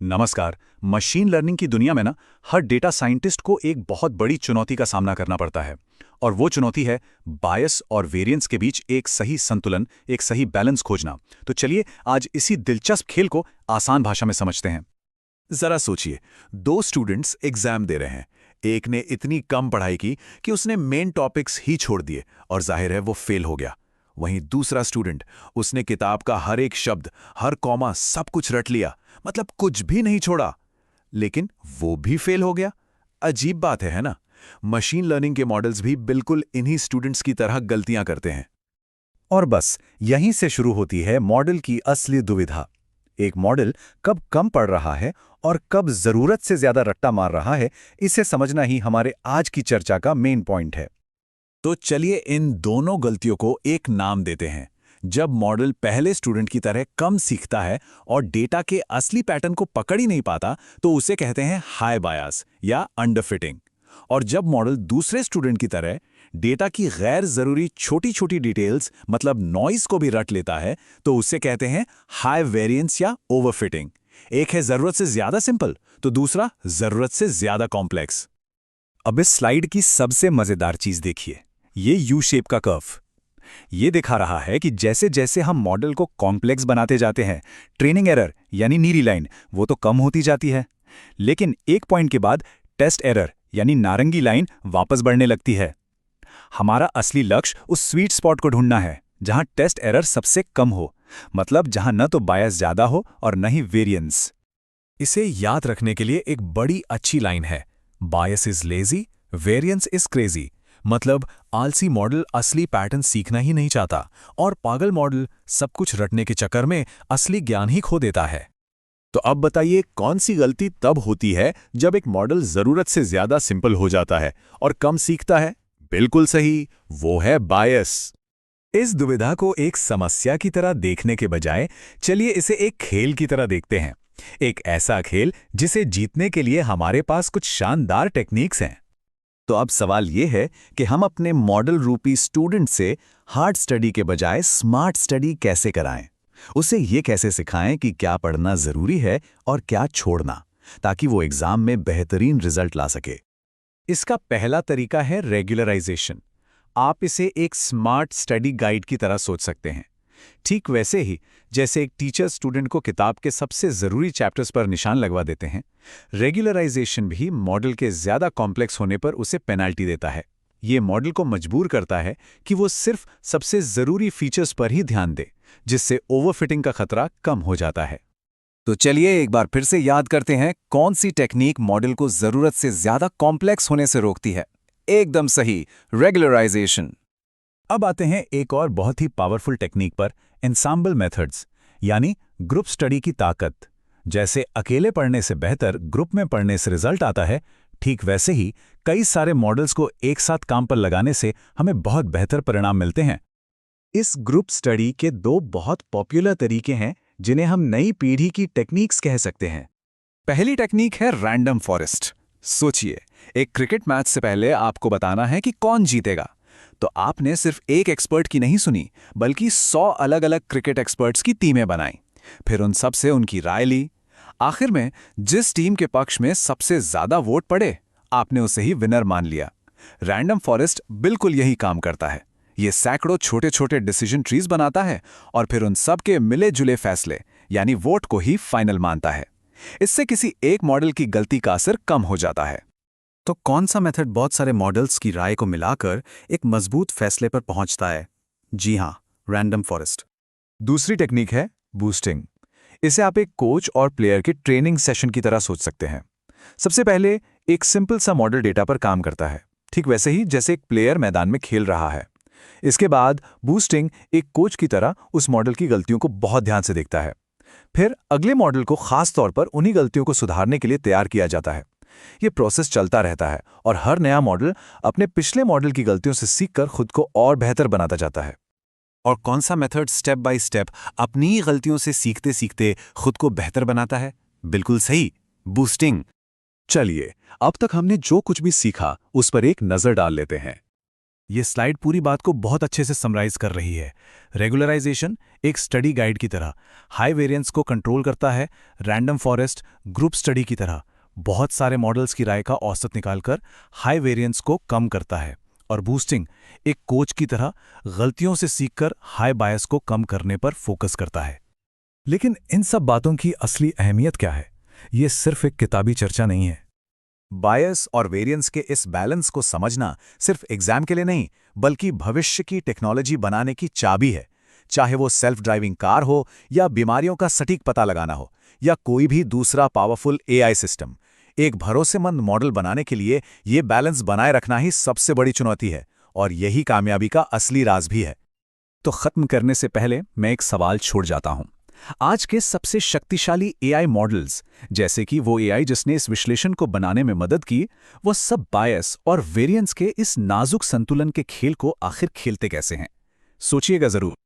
नमस्कार। Machine learning की दुनिया में ना हर डेटा साइंटिस्ट को एक बहुत बड़ी चुनौती का सामना करना पड़ता है। और वो चुनौती है बायस और वेरिएंस के बीच एक सही संतुलन, एक सही बैलेंस खोजना। तो चलिए आज इसी दिलचस्प खेल को आसान भाषा में समझते हैं। जरा सोचिए, दो स्टूडेंट्स एग्जाम दे रहे हैं। एक ने इतनी कम पढ़ाई की कि उसने मेन टॉपिक्स ही छोड़ दिए और जाहिर है वो फेल हो गया। वहीं दूसरा स्टूडेंट, उसने किताब का हर एक शब्द, हर कॉमा, सब कुछ रट लिया, मतलब कुछ भी नहीं छोड़ा, लेकिन वो भी फेल हो गया। अजीब बात है ना? मशीन लर्निंग के मॉडल्स भी बिल्कुल इन्हीं स्टूडेंट्स की तरह गलतियां करते हैं। और बस यहीं से शुरू होती है मॉडल की असली दुविधा। एक मॉडल कब कम पढ़ रहा है और कब जरूरत से ज्यादा रट्टा मार रहा है, इसे समझना ही हमारे आज की चर्चा का मेन पॉइंट है। तो चलिए इन दोनों गलतियों को एक नाम देते हैं। जब मॉडल पहले स्टूडेंट की तरह कम सीखता है और डेटा के असली पैटर्न को पकड़ ही नहीं पाता, तो उसे कहते हैं हाई बायस या अंडरफिटिंग। और जब मॉडल दूसरे स्टूडेंट की तरह डेटा की गैर जरूरी छोटी छोटी डिटेल्स, मतलब नॉइस को भी रट लेता है, तो उसे कहते हैं हाई वेरिएंस या ओवरफिटिंग। एक है जरूरत से ज्यादा सिंपल, तो दूसरा जरूरत से ज्यादा कॉम्प्लेक्स। अब इस स्लाइड की सबसे मजेदार चीज देखिए, ये यू शेप का कर्व। ये दिखा रहा है कि जैसे जैसे हम मॉडल को कॉम्प्लेक्स बनाते जाते हैं, ट्रेनिंग एरर यानी नीली लाइन वो तो कम होती जाती है, लेकिन एक पॉइंट के बाद टेस्ट एरर यानी नारंगी लाइन वापस बढ़ने लगती है। हमारा असली लक्ष्य उस स्वीट स्पॉट को ढूंढना है जहां टेस्ट एरर सबसे कम हो, मतलब जहां न तो बायस ज्यादा हो और न ही वेरिएंस। इसे याद रखने के लिए एक बड़ी अच्छी लाइन है, बायस is lazy, variance is crazy. मतलब आलसी मॉडल असली पैटर्न सीखना ही नहीं चाहता और पागल मॉडल सब कुछ रटने के चक्कर में असली ज्ञान ही खो देता है। तो अब बताइए, कौन सी गलती तब होती है जब एक मॉडल जरूरत से ज्यादा सिंपल हो जाता है और कम सीखता है? बिल्कुल सही, वो है बायस। इस दुविधा को एक समस्या की तरह देखने के बजाय चलिए इसे एक खेल की तरह देखते हैं। एक ऐसा खेल जिसे जीतने के लिए हमारे पास कुछ शानदार टेक्निक्स हैं। तो अब सवाल यह है कि हम अपने मॉडल रूपी स्टूडेंट से हार्ड स्टडी के बजाय स्मार्ट स्टडी कैसे कराएं। उसे ये कैसे सिखाएं कि क्या पढ़ना जरूरी है और क्या छोड़ना, ताकि वो एग्जाम में बेहतरीन रिजल्ट ला सके। इसका पहला तरीका है रेगुलराइजेशन। आप इसे एक स्मार्ट स्टडी गाइड की तरह सोच सकते हैं। ठीक वैसे ही जैसे एक टीचर स्टूडेंट को किताब के सबसे जरूरी चैप्टर्स पर निशान लगवा देते हैं, रेगुलराइजेशन भी मॉडल के ज्यादा कॉम्प्लेक्स होने पर उसे पेनाल्टी देता है। ये मॉडल को मजबूर करता है कि वो सिर्फ सबसे जरूरी फीचर्स पर ही ध्यान दे, जिससे ओवरफिटिंग का खतरा कम हो जाता है। तो चलिए एक बार फिर से याद करते हैं कौन सी टेक्निक मॉडल को जरूरत से ज्यादा कॉम्प्लेक्स होने से रोकती है। एकदम सही, रेगुलराइजेशन। अब आते हैं एक और बहुत ही पावरफुल टेक्निक पर, एंसेंबल मेथड्स, यानी ग्रुप स्टडी की ताकत। जैसे अकेले पढ़ने से बेहतर ग्रुप में पढ़ने से रिजल्ट आता है, ठीक वैसे ही कई सारे मॉडल्स को एक साथ काम पर लगाने से हमें बहुत बेहतर परिणाम मिलते हैं। इस ग्रुप स्टडी के दो बहुत पॉपुलर तरीके हैं जिन्हें हम नई पीढ़ी की टेक्निक्स कह सकते हैं। पहली टेक्निक है रैंडम फॉरेस्ट। सोचिए, एक क्रिकेट मैच से पहले आपको बताना है कि कौन जीतेगा, तो आपने सिर्फ एक एक्सपर्ट की नहीं सुनी, बल्कि 100 अलग अलग क्रिकेट एक्सपर्ट्स की टीमें बनाई, फिर उन सब से उनकी राय ली। आखिर में जिस टीम के पक्ष में सबसे ज्यादा वोट पड़े, आपने उसे ही विनर मान लिया। रैंडम फॉरेस्ट बिल्कुल यही काम करता है। ये सैकड़ों छोटे छोटे डिसीजन ट्रीज बनाता है और फिर उन सब के मिले जुले फैसले यानी वोट को ही फाइनल मानता है। इससे किसी एक मॉडल की गलती का असर कम हो जाता है। तो कौन सा मेथड बहुत सारे मॉडल्स की राय को मिलाकर एक मजबूत फैसले पर पहुंचता है? जी हां, रैंडम फॉरेस्ट। दूसरी टेक्निक है बूस्टिंग। इसे आप एक कोच और प्लेयर के ट्रेनिंग सेशन की तरह सोच सकते हैं। सबसे पहले एक सिंपल सा मॉडल डेटा पर काम करता है, ठीक वैसे ही जैसे एक प्लेयर मैदान में खेल रहा है। इसके बाद बूस्टिंग एक कोच की तरह उस मॉडल की गलतियों को बहुत ध्यान से देखता है। फिर अगले मॉडल को खास तौर पर उन्हीं गलतियों को सुधारने के लिए तैयार किया जाता है। ये प्रोसेस चलता रहता है और हर नया मॉडल अपने पिछले मॉडल की गलतियों से सीखकर खुद को और बेहतर बनाता जाता है। और कौन सा मेथड स्टेप बाय स्टेप अपनी ही गलतियों से सीखते सीखते खुद को बेहतर बनाता है? बिल्कुल सही, बूस्टिंग। चलिए अब तक हमने जो कुछ भी सीखा उस पर एक नजर डाल लेते हैं। ये स्लाइड पूरी बात को बहुत अच्छे से समराइज कर रही है। रेगुलराइजेशन एक स्टडी गाइड की तरह हाई वेरिएंस को कंट्रोल करता है, रैंडम फॉरेस्ट ग्रुप स्टडी की तरह बहुत सारे मॉडल्स की राय का औसत निकालकर हाई वेरिएंस को कम करता है, और बूस्टिंग एक कोच की तरह गलतियों से सीखकर हाई बायस को कम करने पर फोकस करता है। लेकिन इन सब बातों की असली अहमियत क्या है? ये सिर्फ एक किताबी चर्चा नहीं है। बायस और वेरिएंस के इस बैलेंस को समझना सिर्फ एग्जाम के लिए नहीं, बल्कि भविष्य की टेक्नोलॉजी बनाने की चाबी है। चाहे वो सेल्फ ड्राइविंग कार हो, या बीमारियों का सटीक पता लगाना हो, या कोई भी दूसरा पावरफुल एआई सिस्टम, एक भरोसेमंद मॉडल बनाने के लिए ये बैलेंस बनाए रखना ही सबसे बड़ी चुनौती है, और यही कामयाबी का असली राज भी है। तो खत्म करने से पहले मैं एक सवाल छोड़ जाता हूं। आज के सबसे शक्तिशाली एआई मॉडल्स, जैसे कि वो एआई जिसने इस विश्लेषण को बनाने में मदद की, वो सब बायस और वेरिएंस के इस नाजुक संतुलन के खेल को आखिर खेलते कैसे हैं? सोचिएगा जरूर।